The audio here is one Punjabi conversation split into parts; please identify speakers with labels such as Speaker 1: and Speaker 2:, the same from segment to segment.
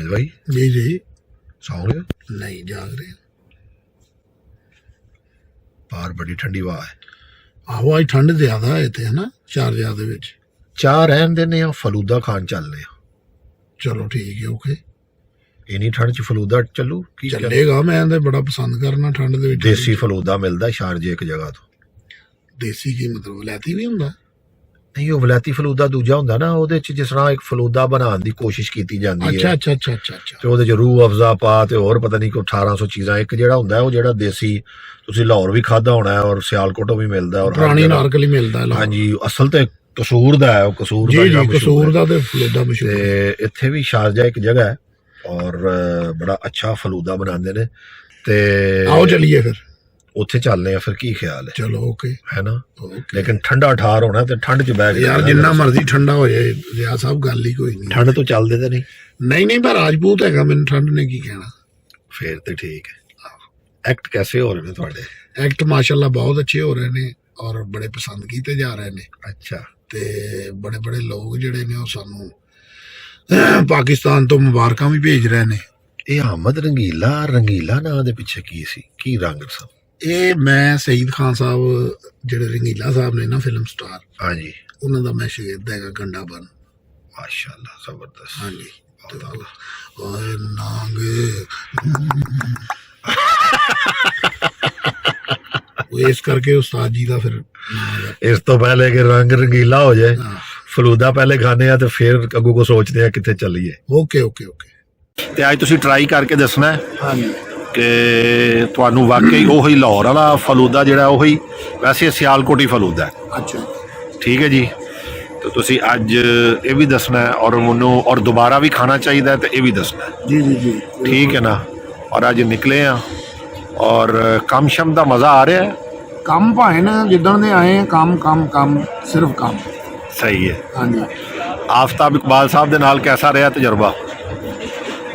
Speaker 1: भाई
Speaker 2: जी जी
Speaker 1: सौ रहे हो?
Speaker 2: नहीं जाग रहे
Speaker 1: बाहर बड़ी ठंडी हवा है।
Speaker 2: आहो अज ठंड ज्यादा है इत्थे है ना शारजाह दे विच
Speaker 1: चाह रहन देने फलूदा खान चलने
Speaker 2: चलो ठीक है ओके
Speaker 1: इन्नी ठंड च फलूदा चलू की
Speaker 2: चलेगा मैं ते बड़ा पसंद करना ठंड दे विच
Speaker 1: देसी फलूदा मिलता शारजे एक जगह तो
Speaker 2: देसी की मतलब वलैती भी हुंदा
Speaker 1: नहीं वो वलैती फलूदा दूजा हुंदा ना ਉਹਦੇ ਚ जिस तरह एक फलूदा बनाने की कोशिश की जाती है
Speaker 2: अच्छा अच्छा अच्छा अच्छा अच्छा
Speaker 1: ਤੇ ਉਹਦੇ ਚ रूह अफजा पा ਤੇ ਹੋਰ ਪਤਾ ਨਹੀਂ ਕੋ 1800 ਚੀਜ਼ਾਂ ਇੱਕ ਜਿਹੜਾ ਹੁੰਦਾ ਉਹ ਜਿਹੜਾ ਦੇਸੀ ਤੁਸੀਂ ਲਾਹੌਰ ਵੀ ਖਾਦਾ ਹੋਣਾ ਹੈ ਔਰ ਸਿਆਲਕੋਟੋਂ ਵੀ ਮਿਲਦਾ ਔਰ
Speaker 2: ਪੁਰਾਣੀ ਨਾਰਕਲੀ ਮਿਲਦਾ ਹੈ
Speaker 1: ਹਾਂਜੀ ਅਸਲ ਤੇ ਕਸੂਰ ਦਾ ਹੈ ਉਹ ਕਸੂਰ
Speaker 2: ਦਾ ਜੀ ਕਸੂਰ ਦਾ ਤੇ ਫਲੂਦਾ ਮਸ਼ਹੂਰ
Speaker 1: ਤੇ ਇੱਥੇ ਵੀ ਸ਼ਾਰਜਾ ਇੱਕ ਜਗ੍ਹਾ ਹੈ ਔਰ ਬੜਾ ਅੱਛਾ ਫਲੂਦਾ ਬਣਾਉਂਦੇ ਨੇ ਤੇ
Speaker 2: ਆਓ ਚਲੀਏ ਫਿਰ
Speaker 1: ਉੱਥੇ ਚੱਲਦੇ ਆ ਫਿਰ ਕੀ ਖਿਆਲ ਹੈ
Speaker 2: ਚਲੋ ਓਕੇ
Speaker 1: ਹੈ ਨਾ ਲੇਕਿਨ ਠੰਡਾ ਠਾਰ ਹੋਣਾ ਤੇ ਠੰਡ ਚ ਬਹਿ ਕੇ
Speaker 2: ਯਾਰ ਜਿੰਨਾ ਮਰਜ਼ੀ ਠੰਡਾ ਹੋ ਜਾਏ ਰਿਆ ਸਾਹਿਬ ਗੱਲ ਹੀ ਕੋਈ ਨਹੀਂ
Speaker 1: ਠੰਡ ਤੋਂ ਚੱਲਦੇ ਤੇ ਨਹੀਂ
Speaker 2: ਨਹੀਂ ਨਹੀਂ ਮੈਂ ਰਾਜਪੂਤ ਹੈਗਾ ਮੈਨੂੰ ਠੰਡ ਨੇ ਕੀ ਕਹਿਣਾ
Speaker 1: ਫਿਰ ਤੇ ਠੀਕ ਹੈ ਐਕਟ कैसे ਹੋ ਰਹੇ ਨੇ ਤੁਹਾਡੇ
Speaker 2: ਐਕਟ ਮਾਸ਼ਾਅੱਲਾ ਬਹੁਤ ਅੱਛੇ ਹੋ ਰਹੇ ਨੇ ਔਰ ਬੜੇ ਪਸੰਦ ਕੀਤੇ ਜਾ ਰਹੇ ਨੇ
Speaker 1: ਅੱਛਾ
Speaker 2: ਤੇ ਬੜੇ ਬੜੇ ਲੋਕ ਜਿਹੜੇ ਨੇ ਉਹ ਸਾਨੂੰ ਪਾਕਿਸਤਾਨ ਤੋਂ ਮੁਬਾਰਕਾਂ ਵੀ ਭੇਜ ਰਹੇ ਨੇ
Speaker 1: ਇਹ ਅਹਿਮਦ ਰੰਗੀਲਾ ਨਾਂ ਦੇ ਪਿੱਛੇ ਕੀ ਸੀ ਕੀ ਰੰਗ ਸਭ
Speaker 2: ਇਹ ਮੈਂ ਸਈਦ ਖਾਨ ਸਾਹਿਬ ਜਿਹੜੇ ਰੰਗੀਲਾ ਸਾਹਿਬ ਨੇ ਨਾ ਫਿਲਮ ਸਟਾਰ
Speaker 1: ਹਾਂਜੀ
Speaker 2: ਉਹਨਾਂ ਦਾ ਮੈਂ ਸ਼ਾਗਿਰਦ ਹੈਗਾ ਗੰਡਾ ਬਨ
Speaker 1: ਮਾਸ਼ਾਅੱਲਾ ਜ਼ਬਰਦਸਤ
Speaker 2: ਹਾਂਜੀ ਓਏ ਨਾਂਗੇ ਉਹ ਇਸ ਕਰਕੇ ਉਸਤਾਦ ਜੀ ਦਾ ਫਿਰ
Speaker 1: ਇਸ ਤੋਂ ਪਹਿਲੇ ਕਿ ਰੰਗ ਰੰਗੀਲਾ ਹੋ ਜਾਏ ਫਲੂਦਾ ਪਹਿਲੇ ਖਾਣੇ ਆ ਤੇ ਫਿਰ ਅੱਗੋਂ ਕੋ ਸੋਚਦੇ ਆ ਕਿੱਥੇ ਚੱਲੀਏ
Speaker 2: ਓਕੇ ਓਕੇ ਓਕੇ
Speaker 1: ਤੇ ਅੱਜ ਤੁਸੀਂ ਟਰਾਈ ਕਰਕੇ ਦੱਸਣਾ ਹੈ
Speaker 2: ਹਾਂਜੀ
Speaker 1: ਕਿ ਤੁਹਾਨੂੰ ਵਾਕਈ ਉਹੀ ਲਾਹੌਰ ਵਾਲਾ ਫਲੂਦਾ ਜਿਹੜਾ ਉਹੀ ਵੈਸੇ ਸਿਆਲਕੋਟੀ ਫਲੂਦਾ ਹੈ
Speaker 2: ਅੱਛਾ
Speaker 1: ਠੀਕ ਹੈ ਜੀ ਤੇ ਤੁਸੀਂ ਅੱਜ ਇਹ ਵੀ ਦੱਸਣਾ ਹੈ ਔਰ ਮੈਨੂੰ ਔਰ ਦੁਬਾਰਾ ਵੀ ਖਾਣਾ ਚਾਹੀਦਾ ਤੇ ਇਹ ਵੀ ਦੱਸਣਾ ਹੈ
Speaker 2: ਜੀ ਜੀ ਜੀ
Speaker 1: ਠੀਕ ਹੈ ਨਾ ਔਰ ਅੱਜ ਨਿਕਲੇ ਆ ਔਰ ਕੰਮ ਸ਼ਮ ਦਾ ਮਜ਼ਾ ਆ ਰਿਹਾ ਹੈ
Speaker 2: ਕੰਮ ਭਾਵੇਂ ਨਾ ਜਿੱਦਣ ਦੇ ਆਏ ਕੰਮ ਸਿਰਫ ਕੰਮ
Speaker 1: ਸਹੀ ਹੈ
Speaker 2: ਹਾਂਜੀ
Speaker 1: ਆਫਤਾਬ ਇਕਬਾਲ ਸਾਹਿਬ ਦੇ ਨਾਲ ਕੈਸਾ ਰਿਹਾ ਤਜਰਬਾ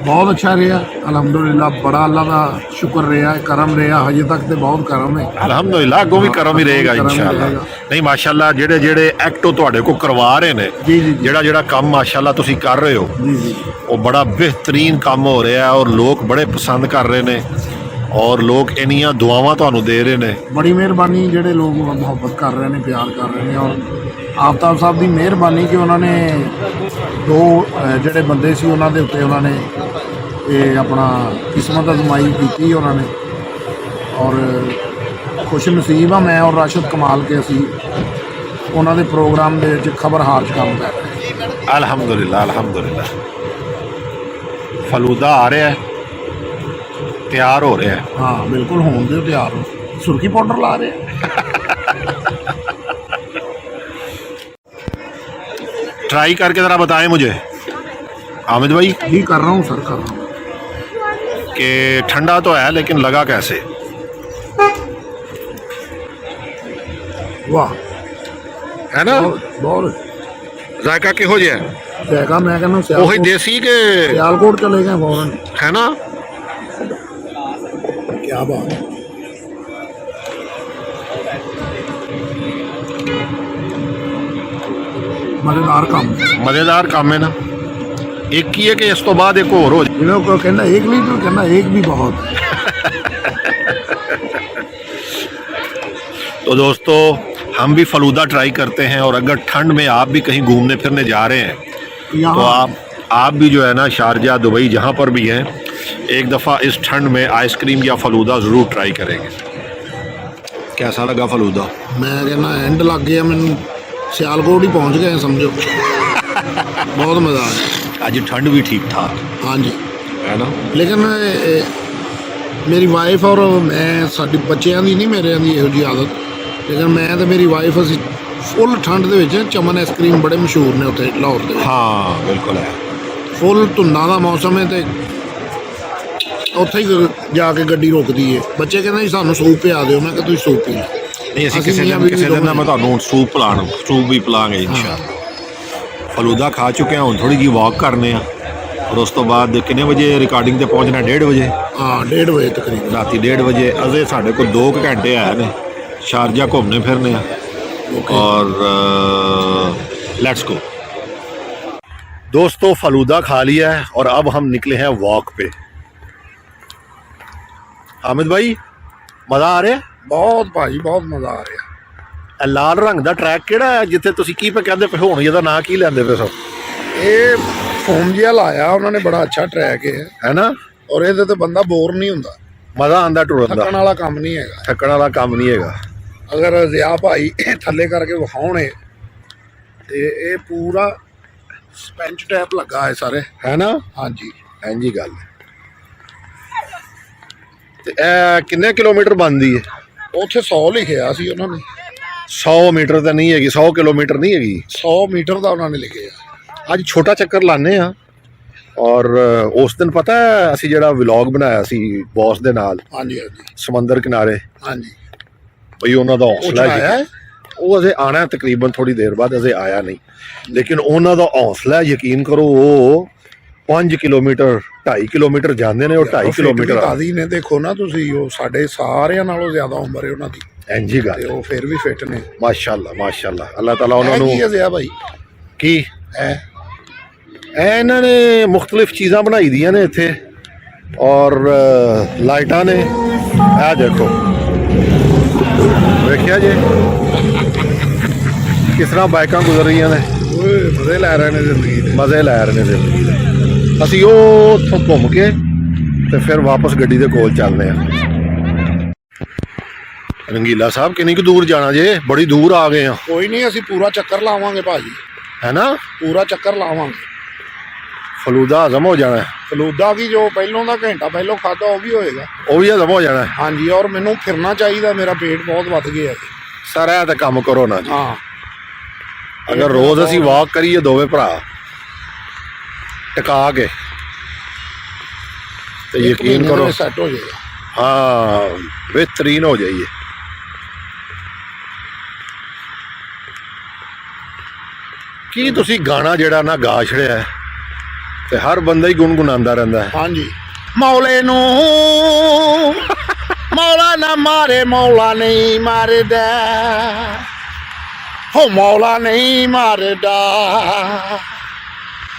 Speaker 2: ਬਹੁਤ ਅੱਛਾ ਰਿਹਾ ਅਲਹਮਦੁਲਿਲਾ ਬੜਾ ਅੱਲਾ ਦਾ ਸ਼ੁਕਰ ਰਿਹਾ ਕਰਮ ਰਿਹਾ ਹਜੇ ਤੱਕ ਤੇ ਬਹੁਤ ਕਰਮ ਹੈ
Speaker 1: ਅਲਹਮਦੁਲਿਲਾ ਅੱਗੋਂ ਵੀ ਕਰਮ ਹੀ ਰਹੇਗਾ ਇਨਸ਼ਾਅੱਲਾ ਨਹੀਂ ਮਾਸ਼ਾਅੱਲਾ ਜਿਹੜੇ ਐਕਟੋ ਤੁਹਾਡੇ ਕੋਲ ਕਰਵਾ ਰਹੇ ਨੇ ਜਿਹੜਾ ਕੰਮ ਮਾਸ਼ਾਅੱਲਾ ਤੁਸੀਂ ਕਰ ਰਹੇ ਹੋ ਉਹ ਬੜਾ ਬਿਹਤਰੀਨ ਕੰਮ ਹੋ ਰਿਹਾ ਔਰ ਲੋਕ ਬੜੇ ਪਸੰਦ ਕਰ ਰਹੇ ਨੇ ਔਰ ਲੋਕ ਇੰਨੀਆਂ ਦੁਆਵਾਂ ਤੁਹਾਨੂੰ ਦੇ ਰਹੇ ਨੇ
Speaker 2: ਬੜੀ ਮਿਹਰਬਾਨੀ ਜਿਹੜੇ ਲੋਕ ਮੁਹੱਬਤ ਕਰ ਰਹੇ ਨੇ ਪਿਆਰ ਕਰ ਰਹੇ ਨੇ ਔਰ ਆਫਤਾਬ ਸਾਹਿਬ ਦੀ ਮਿਹਰਬਾਨੀ ਕਿ ਉਹਨਾਂ ਨੇ ਦੋ ਜਿਹੜੇ ਬੰਦੇ ਸੀ ਉਹਨਾਂ ਦੇ ਉੱਤੇ ਉਹਨਾਂ ਨੇ ਇਹ ਆਪਣਾ ਕਿਸਮਤ ਅਜ਼ਮਾਈ ਕੀਤੀ ਉਹਨਾਂ ਨੇ ਔਰ ਖੁਸ਼ ਨਸੀਬ ਆ ਮੈਂ ਔਰ ਰਾਸ਼ਦ ਕਮਾਲ ਕੇ ਅਸੀਂ ਉਹਨਾਂ ਦੇ ਪ੍ਰੋਗਰਾਮ ਦੇ ਵਿੱਚ ਖਬਰਹਾਰ 'ਚ ਕੰਮ ਕਰ ਰਹੇ
Speaker 1: ਅਲਹਮਦੁਲਿਲਾ ਫਲੂਦਾ ਆ ਰਿਹਾ ਤਿਆਰ ਹੋ ਰਿਹਾ
Speaker 2: हाँ बिल्कुल होने दो तैयार सुर्खी पाउडर ला रहे
Speaker 1: ट्राई करके ज़रा बताएं मुझे हामिद भाई
Speaker 2: जी कर रहा हूँ सर कर रहा हूँ
Speaker 1: कि ठंडा तो है लेकिन लगा कैसे
Speaker 2: वाह
Speaker 1: है ना
Speaker 2: बहुत
Speaker 1: जायका किहो जिहा
Speaker 2: जायका मैं कहना
Speaker 1: वही देसी के
Speaker 2: सियालकोट चले गए फौरन
Speaker 1: है ना
Speaker 2: क्या बात
Speaker 1: मज़ेदार काम है ना एक ही है कि इस तो बाद एक और हो
Speaker 2: जाए कहना 1 लीटर कहना एक भी बहुत
Speaker 1: तो दोस्तों हम भी फलूदा ट्राई करते हैं और अगर ठंड में आप भी कहीं घूमने फिरने जा रहे हैं तो आप भी जो है ना शारजा दुबई जहाँ पर भी हैं एक दफ़ा इस ठंड में आइसक्रीम या फलूदा ज़रूर ट्राई करेंगे कैसा लगा फलूदा
Speaker 2: मैं कहना एंड लग गया मैंने सियालकोट ही पहुँच गए समझो बहुत मज़ा आया
Speaker 1: आज ठंड भी ठीक ठाक
Speaker 2: हाँ जी
Speaker 1: है ना
Speaker 2: लेकिन मेरी वाइफ और मैं साडी बच्चों की नहीं मेरे की यहो जी आदत लेकिन मैं तो मेरी वाइफ असी फुल ठंड के विच चमन आइसक्रीम बड़े मशहूर ने उत्थे लाहौर के
Speaker 1: हाँ बिल्कुल है
Speaker 2: फुल धुंदा का मौसम है तो उत्थे ही जाके गड्डी रोकती है बच्चे कहते जी सानू सूप पिया दो मैं तुम सूप पी लो
Speaker 1: नहीं असीं किसी दिन मैं तुहानू सूप भी पिलांगे इंशाअल्लाह फलूदा खा चुके हैं हुण थोड़ी जी वॉक करने और उस तो बाद कितने बजे रिकॉर्डिंग ते पहुँचना 1:30 बजे
Speaker 2: हाँ 1:30 बजे तकरीबन
Speaker 1: राती 1:30 बजे अजे साढ़े को 2 घंटे आए ने शारजा घूमने फिरने और लेट्स गो दोस्तों फलूदा खा लिया है और अब हम निकले हैं वॉक पे। हामिद भाई मज़ा आ ਰਿਹਾ?
Speaker 2: ਬਹੁਤ ਭਾਜੀ ਬਹੁਤ ਮਜ਼ਾ ਆ ਰਿਹਾ।
Speaker 1: ਇਹ ਲਾਲ ਰੰਗ ਦਾ ਟਰੈਕ ਕਿਹੜਾ ਹੈ ਜਿੱਥੇ ਤੁਸੀਂ ਕੀ ਪੇ ਕਹਿੰਦੇ ਪਏ ਹੁਣ, ਇਹਦਾ ਨਾਂ ਕੀ ਲੈਂਦੇ ਪਏ ਸੋ?
Speaker 2: ਇਹ ਫੋਮ ਜਿਹਾ ਲਾਇਆ ਉਹਨਾਂ ਨੇ, ਬੜਾ ਅੱਛਾ ਟਰੈਕ ਹੈ
Speaker 1: ਨਾ?
Speaker 2: ਔਰ ਇਹਦੇ ਤੇ ਬੰਦਾ ਬੋਰ ਨਹੀਂ ਹੁੰਦਾ,
Speaker 1: ਮਜ਼ਾ ਆਉਂਦਾ ਟੁਰਨ ਦਾ,
Speaker 2: ਥੱਕਣ ਵਾਲਾ ਕੰਮ ਨਹੀਂ ਹੈਗਾ।
Speaker 1: ਥੱਕਣ ਵਾਲਾ ਕੰਮ ਨਹੀਂ ਹੈਗਾ।
Speaker 2: ਅਗਰ ਜ਼ਿਆ ਭਾਈ ਥੱਲੇ ਕਰਕੇ ਵਿਖਾਉਣੇ ਤੇ ਇਹ ਪੂਰਾ ਸਪੰਜ ਟੈਪ ਲੱਗਾ ਹੈ ਸਾਰੇ,
Speaker 1: ਹੈ ਨਾ?
Speaker 2: ਹਾਂਜੀ
Speaker 1: ਇੰਜੀ ਗੱਲ ਹੈ। ਤੇ ਇਹ ਕਿੰਨੇ ਕਿਲੋਮੀਟਰ ਬਣਦੀ ਹੈ?
Speaker 2: ਉੱਥੇ 100 ਲਿਖਿਆ ਸੀ ਉਹਨਾਂ ਨੇ।
Speaker 1: 100 ਮੀਟਰ ਤਾਂ ਨਹੀਂ ਹੈਗੀ, 100 ਕਿਲੋਮੀਟਰ ਨਹੀਂ ਹੈਗੀ,
Speaker 2: 100 ਮੀਟਰ ਦਾ ਉਹਨਾਂ ਨੇ ਲਿਖਿਆ।
Speaker 1: ਅੱਜ ਛੋਟਾ ਚੱਕਰ ਲਾਣੇ ਆ। ਔਰ ਉਸ ਦਿਨ ਪਤਾ ਹੈ ਅਸੀਂ ਜਿਹੜਾ ਵਲੌਗ ਬਣਾਇਆ ਸੀ ਬੌਸ ਦੇ ਨਾਲ,
Speaker 2: ਹਾਂਜੀ ਹਾਂਜੀ
Speaker 1: ਸਮੁੰਦਰ ਕਿਨਾਰੇ,
Speaker 2: ਹਾਂਜੀ
Speaker 1: ਬਈ ਉਹਨਾਂ ਦਾ ਹੌਸਲਾ
Speaker 2: ਆਇਆ ਹੈ।
Speaker 1: ਉਹ ਅਜੇ ਆਣਾ ਤਕਰੀਬਨ ਥੋੜੀ ਦੇਰ ਬਾਅਦ, ਅਜੇ ਆਇਆ ਨਹੀਂ, ਲੇਕਿਨ ਉਹਨਾਂ ਦਾ ਹੌਸਲਾ ਯਕੀਨ ਕਰੋ, ਉਹ 5 ਕਿਲੋਮੀਟਰ 2.5 ਕਿਲੋਮੀਟਰ ਜਾਂਦੇ ਨੇ, ਉਹ 2.5 ਕਿਲੋਮੀਟਰ
Speaker 2: ਆਦੀ ਨੇ। ਦੇਖੋ ਨਾ ਤੁਸੀਂ, ਉਹ ਸਾਡੇ ਸਾਰਿਆਂ ਨਾਲੋਂ ਜ਼ਿਆਦਾ ਉਮਰ ਹੈ ਉਹਨਾਂ ਦੀ,
Speaker 1: ਇੰਜੀ
Speaker 2: ਤੇ
Speaker 1: ਗੱਲ।
Speaker 2: ਉਹ ਫਿਰ ਵੀ ਫਿੱਟ ਨੇ,
Speaker 1: ਮਾਸ਼ਾਅੱਲਾ ਮਾਸ਼ਾਅੱਲਾ, ਅੱਲਾਹ ਤਾਲਾ ਉਹਨਾਂ ਨੂੰ।
Speaker 2: ਕੀ ਹੈ ਜ਼ਿਆ ਭਾਈ?
Speaker 1: ਕੀ
Speaker 2: ਹੈ
Speaker 1: ਇਹ ਇਹਨਾਂ ਨੇ ਮੁਖਤਲਿਫ ਚੀਜ਼ਾਂ ਬਣਾਈ ਦੀਆਂ ਨੇ ਇੱਥੇ, ਔਰ ਲਾਈਟਾਂ ਨੇ, ਇਹ ਦੇਖੋ ਵੇਖਿਆ ਜੇ ਕਿਸ ਤਰ੍ਹਾਂ ਬਾਈਕਾਂ ਗੁਜ਼ਰ ਰਹੀਆਂ ਨੇ,
Speaker 2: ਓਏ ਮਜ਼ੇ ਲੈ ਰਹੇ ਨੇ ਜ਼ਿੰਦਗੀ ਦੇ।
Speaker 1: ਮਜ਼ੇ ਲੈ ਰਹੇ ਨੇ ਜ਼ਿੰਦਗੀ ਦੇ। ਅਸੀਂ ਉਹ ਉੱਥੋਂ ਘੁੰਮ ਕੇ ਤੇ ਫਿਰ ਵਾਪਸ ਗੱਡੀ ਦੇ ਕੋਲ ਚੱਲਦੇ ਆ। ਰੰਗੀਲਾ ਸਾਹਿਬ ਕਿੰਨੀ ਕੁ ਦੂਰ ਜਾਣਾ ਜੇ? ਬੜੀ ਦੂਰ ਆ ਗਏ ਆ।
Speaker 2: ਕੋਈ ਨਹੀਂ, ਅਸੀਂ ਪੂਰਾ ਚੱਕਰ ਲਾਵਾਂਗੇ ਭਾਜੀ,
Speaker 1: ਹੈ ਨਾ?
Speaker 2: ਪੂਰਾ ਚੱਕਰ ਲਾਵਾਂਗੇ।
Speaker 1: ਫਲੂਦਾ ਹਜ਼ਮ ਹੋ ਜਾਣਾ,
Speaker 2: ਫਲੂਦਾ ਕੀ ਜੋ ਪਹਿਲੋਂ ਦਾ ਘੰਟਾ ਪਹਿਲੋਂ ਖਾਦਾ ਉਹ ਵੀ ਹੋਏਗਾ,
Speaker 1: ਉਹ ਵੀ ਹਜ਼ਮ ਹੋ ਜਾਣਾ।
Speaker 2: ਹਾਂਜੀ। ਔਰ ਮੈਨੂੰ ਫਿਰਨਾ ਚਾਹੀਦਾ, ਮੇਰਾ ਪੇਟ ਬਹੁਤ ਵੱਧ ਗਿਆ ਹੈ।
Speaker 1: ਸਰ ਇਹ ਤਾਂ ਕੰਮ ਕਰੋ ਨਾ ਜੀ,
Speaker 2: ਹਾਂ
Speaker 1: ਅਗਰ ਰੋਜ਼ ਅਸੀਂ ਵਾਕ ਕਰੀਏ ਦੋਵੇਂ ਭਰਾ ਟਿਕਾ ਕੇ, ਤੇ ਯਕੀਨ ਕਰੋ
Speaker 2: ਸੈੱਟ ਹੋ ਜਾਏਗਾ।
Speaker 1: ਹਾਂ ਬਿਹਤਰੀਨ ਹੋ ਜਾਈਏ। ਕੀ ਤੁਸੀਂ ਗਾਣਾ ਜਿਹੜਾ ਨਾ ਗਾ ਛੜਿਆ ਹੈ ਤੇ ਹਰ ਬੰਦਾ ਹੀ ਗੁਣਗੁਣਾਉਂਦਾ ਰਹਿੰਦਾ ਹੈ।
Speaker 2: ਹਾਂਜੀ। ਮੌਲੇ ਨੂੰ ਮੌਲਾ ਨਾ ਮਾਰੇ, ਮੌਲਾ ਨਹੀਂ ਮਾਰਦਾ, ਹੋ ਮੌਲਾ ਨਹੀਂ ਮਾਰਦਾ,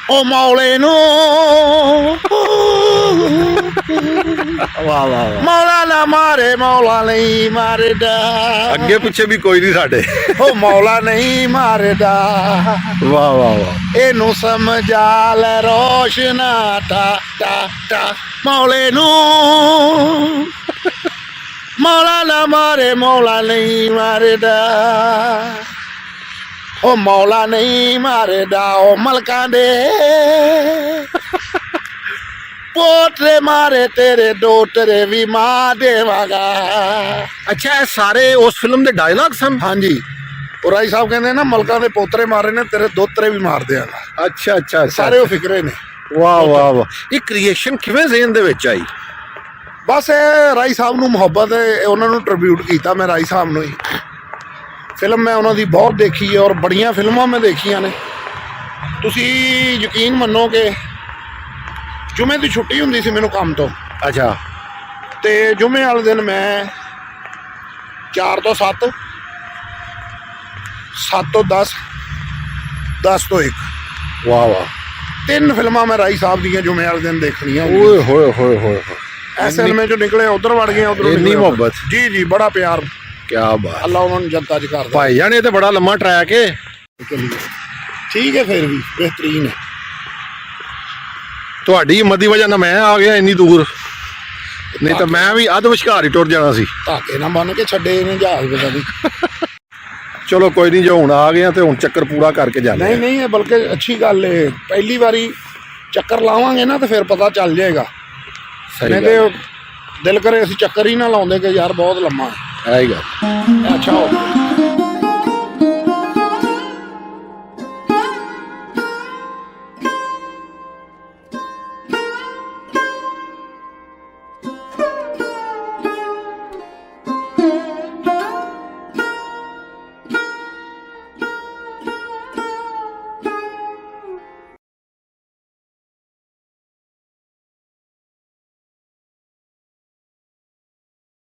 Speaker 2: ਉਹ ਮੌਲੇ ਨੂੰ
Speaker 1: ਵਾਹ ਵਾਹ ਵਾਹ,
Speaker 2: ਮੌਲਾ ਨਾ ਮਾਰੇ, ਮੌਲਾ ਨਹੀਂ ਮਾਰਦਾ,
Speaker 1: ਅੱਗੇ ਪਿੱਛੇ ਵੀ ਕੋਈ ਨਹੀਂ ਸਾਡੇ।
Speaker 2: ਉਹ ਮੌਲਾ ਨਹੀਂ ਮਾਰਦਾ,
Speaker 1: ਵਾਹ ਵਾਹ ਵਾਹ,
Speaker 2: ਇਹਨੂੰ ਸਮਝਾ ਲੈ ਰੋਸ਼ਨਾ ਟਾ ਟਾ ਟਾ, ਮੌਲੇ ਨੂੰ ਮੌਲਾ ਨਾ ਮਾਰੇ, ਮੌਲਾ ਨਹੀਂ ਮਾਰਦਾ, ਉਹ ਮੌਲਾ ਨਹੀਂ ਮਾਰਦਾ, ਉਹ ਮਲਕਾਂ ਦੇ ਪੋਤਰੇ ਮਾਰੇ, ਤੇਰੇ ਦੋਤਰੇ ਵੀ ਮਾਰ ਦੇਵਾਂਗਾ।
Speaker 1: ਅੱਛਾ ਇਹ ਸਾਰੇ ਉਸ ਫਿਲਮ ਦੇ ਡਾਇਲੌਗ ਸਨ?
Speaker 2: ਹਾਂਜੀ। ਉਹ ਰਾਈ ਸਾਹਿਬ ਕਹਿੰਦੇ ਨਾ, ਮਲਕਾਂ ਦੇ ਪੋਤਰੇ ਮਾਰੇ ਨੇ, ਤੇਰੇ ਦੋਤਰੇ ਵੀ ਮਾਰ ਦਿਆਂਗਾ।
Speaker 1: ਅੱਛਾ ਅੱਛਾ,
Speaker 2: ਸਾਰੇ ਉਹ ਫਿਕਰੇ ਨੇ।
Speaker 1: ਵਾਹ ਵਾਹ ਵਾਹ, ਇਹ ਕ੍ਰੀਏਸ਼ਨ ਕਿਵੇਂ ਜ਼ਿਹਨ ਦੇ ਵਿੱਚ ਆਈ?
Speaker 2: ਬਸ ਇਹ ਰਾਈ ਸਾਹਿਬ ਨੂੰ ਮੁਹੱਬਤ ਹੈ, ਉਹਨਾਂ ਨੂੰ ਟ੍ਰਿਬਿਊਟ ਕੀਤਾ ਮੈਂ ਰਾਈ ਸਾਹਿਬ ਨੂੰ ਹੀ। ਫਿਲਮ ਮੈਂ ਉਹਨਾਂ ਦੀ ਬਹੁਤ ਦੇਖੀ ਹੈ, ਔਰ ਬੜੀਆਂ ਫਿਲਮਾਂ ਮੈਂ ਦੇਖੀਆਂ ਨੇ। ਤੁਸੀਂ ਯਕੀਨ ਮੰਨੋ ਕਿ ਜੁਮੇ ਦੀ ਛੁੱਟੀ ਹੁੰਦੀ ਸੀ ਮੈਨੂੰ ਕੰਮ ਤੋਂ।
Speaker 1: ਅੱਛਾ।
Speaker 2: ਤੇ ਜੁਮੇ ਵਾਲੇ ਦਿਨ ਮੈਂ 4 ਤੋਂ 7, 7 ਤੋਂ 10, 10 ਤੋਂ 1,
Speaker 1: ਵਾਹ ਵਾਹ,
Speaker 2: 3 ਫਿਲਮਾਂ ਮੈਂ ਰਾਈ ਸਾਹਿਬ ਦੀਆਂ ਜੁਮੇ ਵਾਲੇ ਦਿਨ ਦੇਖਣੀਆਂ।
Speaker 1: ਓਏ ਹੋਏ ਹੋਏ ਹੋਏ,
Speaker 2: ਐਸ ਸਿਨੇਮੇ ਚੋਂ ਨਿਕਲੇ, ਉਧਰ ਵੜ ਗਏ, ਉਧਰੋਂ
Speaker 1: ਇੰਨੀ ਮੁਹੱਬਤ।
Speaker 2: ਜੀ ਜੀ, ਬੜਾ ਪਿਆਰ।
Speaker 1: ਕੀ ਬਾਤ,
Speaker 2: ਅੱਲਾ ਉਹਨਾਂ ਨੂੰ ਜਨਤਾ ਚ ਕਰਦਾ।
Speaker 1: ਭਾਈ ਜਾਨ ਇਹ ਤੇ ਬੜਾ ਲੰਮਾ ਟਰੈਕ ਹੈ।
Speaker 2: ਚਲਿਏ ਠੀਕ ਹੈ, ਫਿਰ ਵੀ ਬਿਹਤਰੀਨ ਹੈ।
Speaker 1: ਤੁਹਾਡੀ ਹਿੰਮਤ ਦੀ ਵਜ੍ਹਾ ਨਾਲ ਮੈਂ ਆ ਗਿਆ ਇੰਨੀ ਦੂਰ, ਨਹੀਂ ਤਾਂ ਮੈਂ ਵੀ ਅੱਧ ਵਿਚਕਾਰ ਹੀ ਟੁਰ ਜਾਣਾ ਸੀ।
Speaker 2: ਧਾਕੇ ਨਾ ਬੰਨ ਕੇ ਛੱਡੇ ਨੇ ਜਹਾਜ਼ ਪਤਾ ਨਹੀਂ।
Speaker 1: ਚਲੋ ਕੋਈ ਨਹੀਂ, ਜੋ ਹੁਣ ਆ ਗਏ ਤੇ ਹੁਣ ਚੱਕਰ ਪੂਰਾ ਕਰਕੇ ਜਾਣਾ।
Speaker 2: ਨਹੀਂ ਨਹੀਂ, ਇਹ ਬਲਕਿ ਅੱਛੀ ਗੱਲ ਹੈ। ਪਹਿਲੀ ਵਾਰੀ ਚੱਕਰ ਲਾਵਾਂਗੇ ਨਾ ਤੇ ਫਿਰ ਪਤਾ ਚੱਲ ਜਾਏਗਾ। ਨਹੀਂ ਤੇ ਦਿਲ ਕਰੇ ਅਸੀਂ ਚੱਕਰ ਹੀ ਨਾ ਲਾਉਂਦੇ ਕਿ ਯਾਰ ਬਹੁਤ ਲੰਮਾ ਹੈ।
Speaker 1: ਹੈ ਹੀ ਗੱਲ।
Speaker 2: ਅੱਛਾ ਹੋ ਗਿਆ।